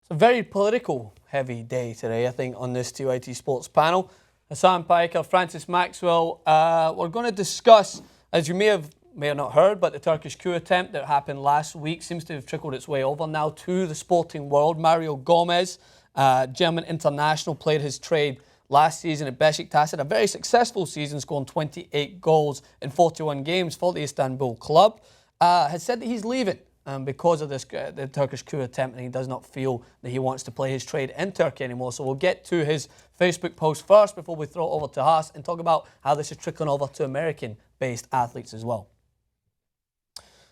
It's a very political heavy day today, I think, on this TYT Sports panel. Hassan Piker, Francis Maxwell. We're going to discuss, as you may have not heard, but the Turkish coup attempt that happened last week seems to have trickled its way over now to the sporting world. Mario Gomez, German international, played his trade last season at Besiktas. Had a very successful season, scoring 28 goals in 41 games for the Istanbul club. Has said that he's leaving because of this the Turkish coup attempt, and he does not feel that he wants to play his trade in Turkey anymore. So we'll get to his Facebook post first before we throw it over to Haas and talk about how this is trickling over to American-based athletes as well.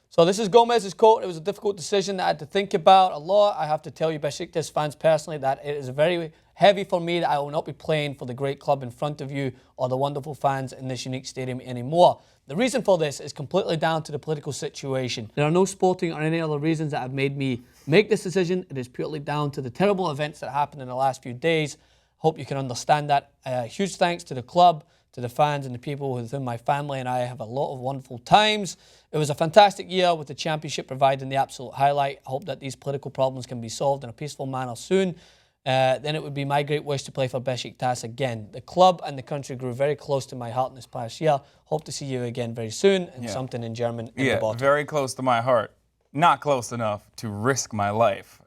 So this is Gomez's quote. It was a difficult decision that I had to think about a lot. I have to tell you, Besiktas fans personally, that it is very heavy for me that I will not be playing for the great club in front of you or the wonderful fans in this unique stadium anymore. The reason for this is completely down to the political situation. There are no sporting or any other reasons that have made me make this decision. It is purely down to the terrible events that happened in the last few days. Hope you can understand that. Huge thanks to the club, to the fans and the people within my family, and I have a lot of wonderful times. It was a fantastic year with the championship providing the absolute highlight. I hope that these political problems can be solved in a peaceful manner soon. Then it would be my great wish to play for Besiktas again. The club and the country grew very close to my heart in this past year. Hope to see you again very soon, and something in German in the bottom. Very close to my heart. Not close enough to risk my life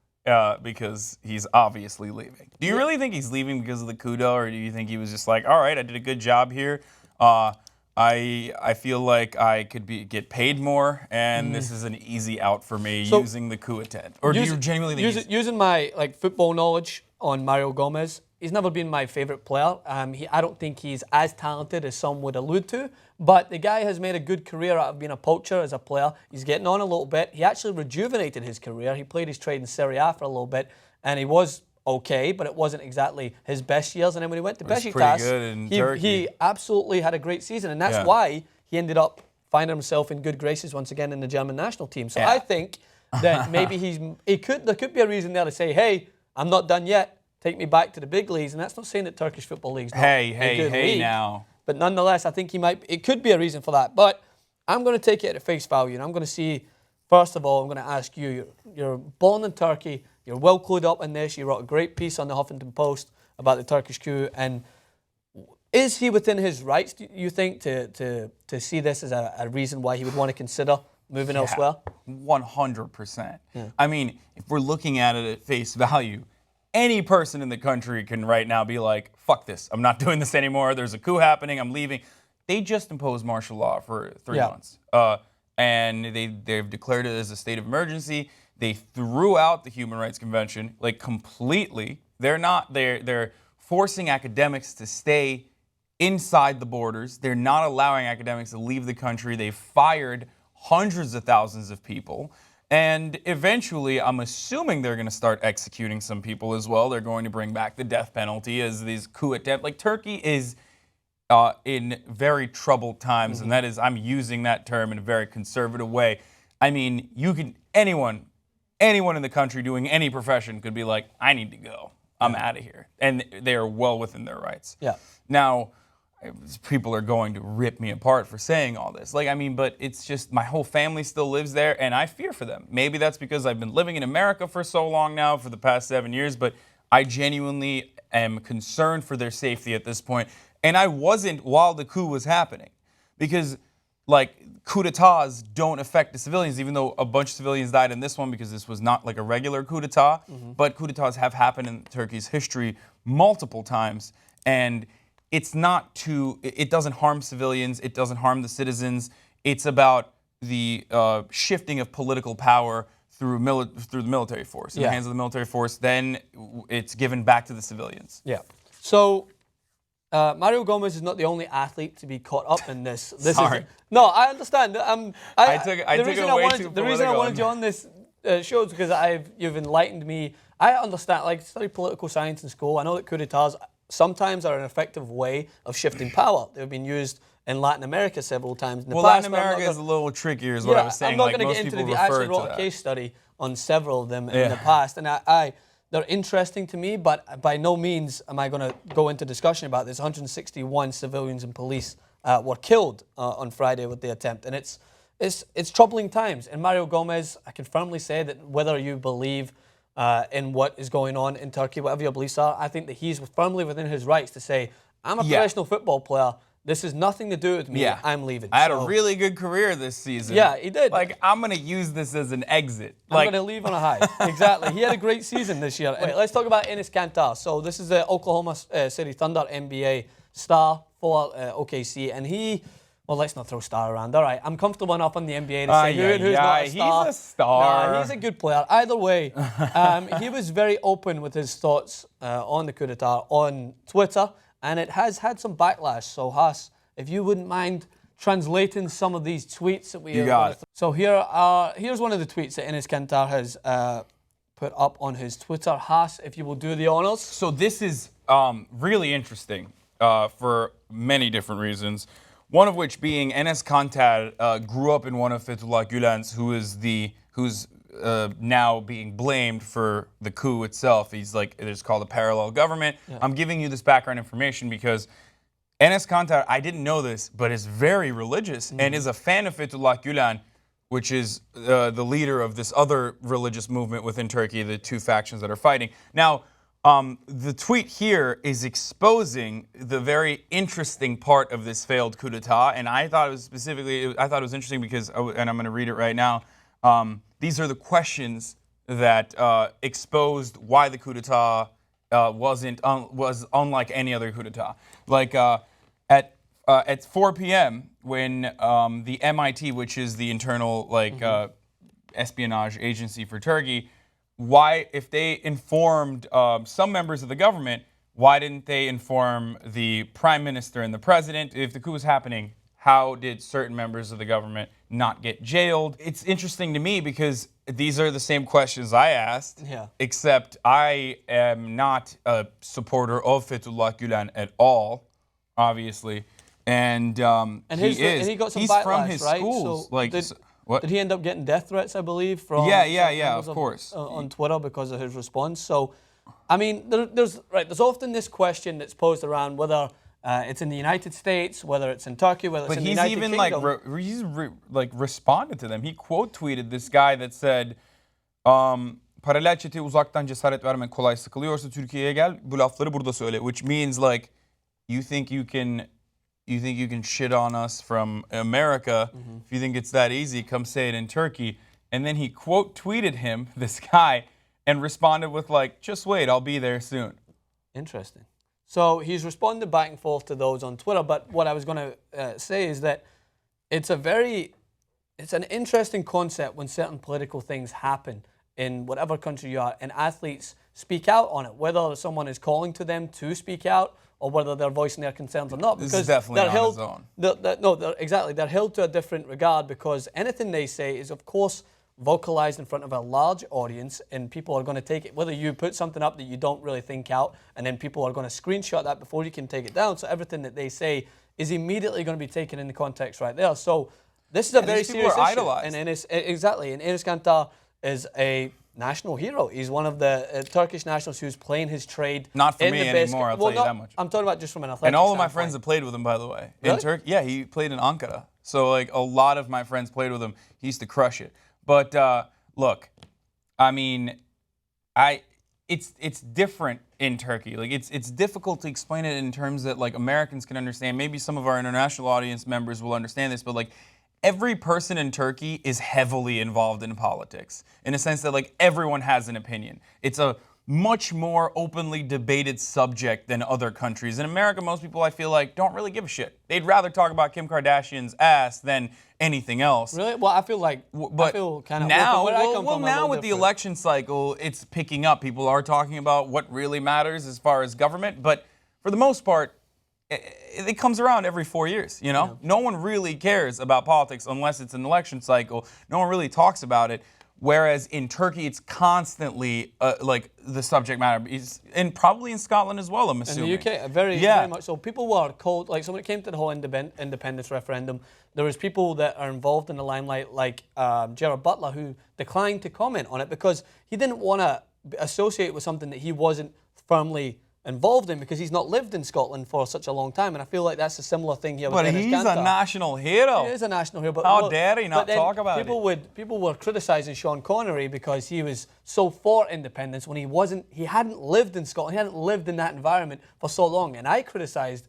because he's obviously leaving. Do you really think he's leaving because of the coup, or do you think he was just like, all right, I did a good job here. I feel like I could get paid more, and this is an easy out for me using the coup attempt? Or do you genuinely think using my football knowledge on Mario Gomez, he's never been my favourite player. I don't think he's as talented as some would allude to, but the guy has made a good career out of being a poacher as a player. He's getting on a little bit. He actually rejuvenated his career. He played his trade in Serie A for a little bit, and he was okay, but it wasn't exactly his best years. And then when he went to Besiktas, he absolutely had a great season, and that's why he ended up finding himself in good graces once again in the German national team. So I think that maybe there could be a reason there to say, hey, I'm not done yet. Take me back to the big leagues. And that's not saying that Turkish football league's not a good league. Now. But nonetheless, I think it could be a reason for that. But I'm going to take it at face value, and I'm going to see, first of all, I'm going to ask you, you're born in Turkey, you're well clued up in this, you wrote a great piece on the Huffington Post about the Turkish coup, and is he within his rights, do you think, to see this as a reason why he would want to consider moving elsewhere? 100%. I mean, if we're looking at it at face value, any person in the country can right now be like, fuck this, I'm not doing this anymore, there's a coup happening, I'm leaving. They just imposed martial law for 3 months. And they've declared it as a state of emergency. They threw out the Human Rights Convention, completely. They're forcing academics to stay inside the borders. They're not allowing academics to leave the country. They've fired hundreds of thousands of people. And eventually, I'm assuming they're going to start executing some people as well. They're going to bring back the death penalty as these coup attempts. Turkey is in very troubled times, and that is, I'm using that term in a very conservative way. I mean, anyone in the country doing any profession could be like, I need to go. I'm out of here. And they are well within their rights. Now, people are going to rip me apart for saying all this. But it's just my whole family still lives there, and I fear for them. Maybe that's because I've been living in America for so long now, for the past 7 years, but I genuinely am concerned for their safety at this point. And I wasn't while the coup was happening, because coup d'etats don't affect the civilians, even though a bunch of civilians died in this one because this was not a regular coup d'etat. But coup d'etats have happened in Turkey's history multiple times, and it doesn't harm civilians, it doesn't harm the citizens. It's about the shifting of political power through the military force. In the hands of the military force, then it's given back to the civilians. So Mario Gomez is not the only athlete to be caught up in this. Sorry. No, I understand. The reason I wanted you on this show is because you've enlightened me. I understand. I studied political science in school. I know that coup d'etats sometimes are an effective way of shifting power. They've been used in Latin America several times in the past. Latin America is a little trickier, is what I was saying. I'm not going to get into I actually wrote a case study on several of them in the past, and they're interesting to me, but by no means am I going to go into discussion about this. 161 civilians and police were killed on Friday with the attempt, and it's troubling times. And Mario Gomez, I can firmly say that whether you believe in what is going on in Turkey, whatever your beliefs are. I think that he's firmly within his rights to say, I'm a professional football player. This has nothing to do with me. I'm leaving. I had a really good career this season. Yeah, he did. Like, I'm going to use this as an exit. I'm going to leave on a high. Exactly. He had a great season this year. Wait, let's talk about Enes Kanter. So this is the Oklahoma City Thunder NBA star for OKC. And he, well, let's not throw star around. All right, I'm comfortable enough on the NBA to say who's not a star. He's a star. Nah, he's a good player. Either way, he was very open with his thoughts on the coup d'etat on Twitter. And it has had some backlash. So, Haas, if you wouldn't mind translating some of these tweets that we have. You got it. So here's one of the tweets that Enes Kanter has put up on his Twitter. Haas, if you will do the honors. So this is really interesting for many different reasons. One of which being Enes Kanter grew up in one of Fethullah Gülen's, who's now being blamed for the coup itself. He's like, it's called a parallel government. Yeah. I'm giving you this background information because Enes Kanter, I didn't know this, but is very religious and is a fan of Fethullah Gülen, which is the leader of this other religious movement within Turkey, the two factions that are fighting. Now, the tweet here is exposing the very interesting part of this failed coup d'etat, and I thought it was interesting because, and I'm going to read it right now. These are the questions that exposed why the coup d'etat was unlike any other coup d'etat. Like at 4 p.m. when the MIT, which is the internal espionage agency for Turkey, if they informed some members of the government, why didn't they inform the prime minister and the president if the coup was happening? How did certain members of the government not get jailed? It's interesting to me because these are the same questions I asked, except I am not a supporter of Fethullah Gülen at all, obviously. And he got some he's backlash, from his right? schools. So did he end up getting death threats, I believe, from of course, on Twitter because of his response? So, I mean, there's often this question that's posed around whether it's in the United States, whether it's in Turkey, whether it's in the United Kingdom. But he's responded to them. He quote tweeted this guy that said, "Paralel çeteye uzaktan cesaret vermek kolay, sıkılıyorsa Türkiye'ye gel, bu lafları burada söyle," which means like, you think you can shit on us from America. If you think it's that easy, come say it in Turkey. And then he quote tweeted him, this guy, and responded with like, "Just wait, I'll be there soon." Interesting. So he's responded back and forth to those on Twitter. But what I was going to say is that it's an interesting concept when certain political things happen in whatever country you are, and athletes speak out on it, whether someone is calling to them to speak out or whether they're voicing their concerns or not. Because this is definitely on his own. They're held to a different regard because anything they say is, of course, vocalized in front of a large audience, and people are going to take it, whether you put something up that you don't really think out, and then people are going to screenshot that before you can take it down. So everything that they say is immediately going to be taken into context right there. So this is a very serious issue. Idolized. And Enes Kanter is a national hero. He's one of the Turkish nationals who's playing his trade. Not for me anymore, I'll tell you that much. I'm talking about just from an athletic And all of my standpoint. friends have played with him, by the way. Really? In Turkey, yeah, he played in Ankara. So like a lot of my friends played with him. He used to crush it. But look, I mean, it's different in Turkey. Like it's difficult to explain it in terms that like Americans can understand. Maybe some of our international audience members will understand this, but like every person in Turkey is heavily involved in politics in a sense that like everyone has an opinion. It's a much more openly debated subject than other countries. In America, most people, I feel like, don't really give a shit. They'd rather talk about Kim Kardashian's ass than anything else. Really? Well, I feel like, but now with the election cycle, it's picking up. People are talking about what really matters as far as government, but for the most part, it comes around every 4 years, you know? Yeah. No one really cares about politics unless it's an election cycle. No one really talks about it. Whereas in Turkey, it's constantly like the subject matter, and probably in Scotland as well, I'm assuming. In the UK, very much so. People were cold, like so when it came to the whole independence referendum, there was people that are involved in the limelight, like Gerard Butler, who declined to comment on it because he didn't want to associate with something that he wasn't firmly involved in because he's not lived in Scotland for such a long time. And I feel like that's a similar thing here with But Enes he's Kanter. a national hero. He is a national hero. But How dare he not then talk about it? People were criticising Sean Connery because he was so for independence when he hadn't lived in Scotland, he hadn't lived in that environment for so long. And I criticised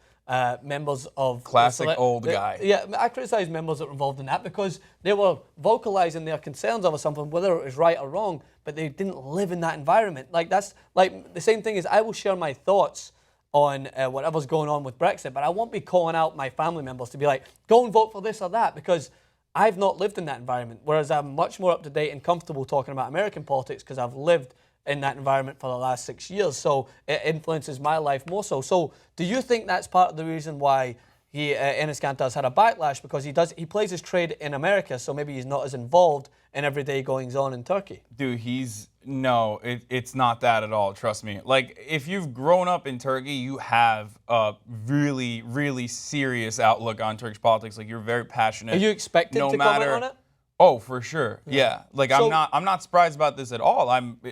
members of... Classic old guy. Yeah, I criticised members that were involved in that because they were vocalising their concerns over something, whether it was right or wrong, but they didn't live in that environment. Like, that's like the same thing as I will share my thoughts on whatever's going on with Brexit, but I won't be calling out my family members to be like, go and vote for this or that, because I've not lived in that environment, whereas I'm much more up to date and comfortable talking about American politics because I've lived in that environment for the last 6 years, so it influences my life more so. So do you think that's part of the reason why Enes Kanter has had a backlash, because he plays his trade in America, so maybe he's not as involved in everyday goings on in Turkey? Dude, it's not that at all, trust me. Like, if you've grown up in Turkey, you have a really, really serious outlook on Turkish politics. Like, you're very passionate. Are you expected to comment on it? Oh, for sure. Yeah. Like, So, I'm not surprised about this at all.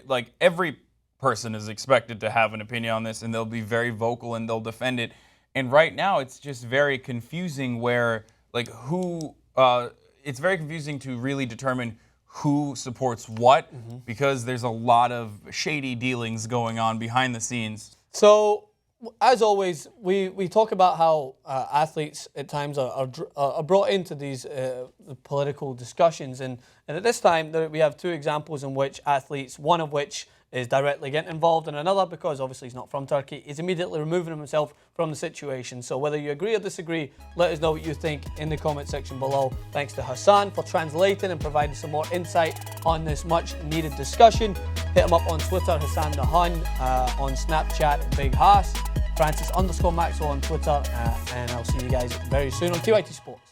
Like, every person is expected to have an opinion on this, and they'll be very vocal and they'll defend it. And right now, it's just very confusing where, like, it's very confusing to really determine who supports what, because there's a lot of shady dealings going on behind the scenes. So, as always, we talk about how athletes at times are brought into these political discussions, and at this time we have two examples in which athletes, one of which is directly getting involved, and another, because obviously he's not from Turkey, is immediately removing himself from the situation. So whether you agree or disagree, let us know what you think in the comment section below. Thanks to Hassan for translating and providing some more insight on this much needed discussion. Hit him up on Twitter, Hassan the Hun, on Snapchat, Big Haas, Francis_Maxwell on Twitter, and I'll see you guys very soon on TYT Sports.